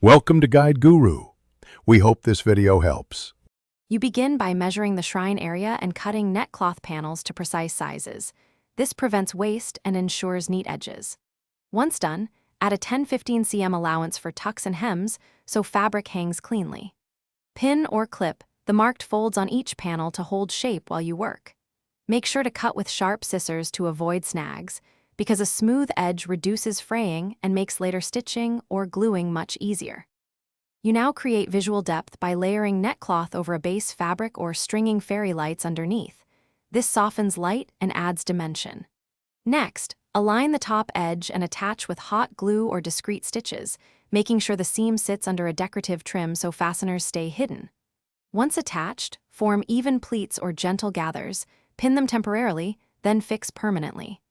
Welcome to Guide Guru. We hope this video helps. You begin by measuring the shrine area and cutting net cloth panels to precise sizes. This prevents waste and ensures neat edges. Once done, add a 10-15 cm allowance for tucks and hems so fabric hangs cleanly. Pin or clip the marked folds on each panel to hold shape while you work. Make sure to cut with sharp scissors to avoid snags, because a smooth edge reduces fraying and makes later stitching or gluing much easier. You now create visual depth by layering net cloth over a base fabric or stringing fairy lights underneath. This softens light and adds dimension. Next, align the top edge and attach with hot glue or discrete stitches, making sure the seam sits under a decorative trim so fasteners stay hidden. Once attached, form even pleats or gentle gathers, pin them temporarily, then fix permanently.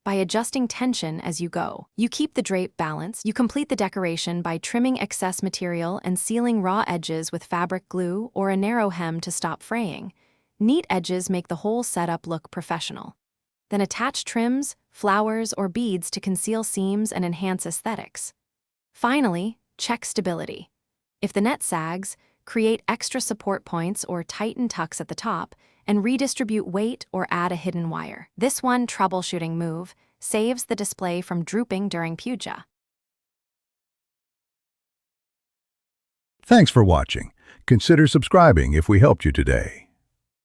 By adjusting tension as you go, you keep the drape balanced. You complete the decoration by trimming excess material and sealing raw edges with fabric glue or a narrow hem to stop fraying. Neat edges make the whole setup look professional. Then attach trims, flowers, or beads to conceal seams and enhance aesthetics. Finally, check stability. If the net sags, create extra support points or tighten tucks at the top, and redistribute weight or add a hidden wire. This one troubleshooting move saves the display from drooping during puja. Thanks for watching. Consider subscribing if we helped you today.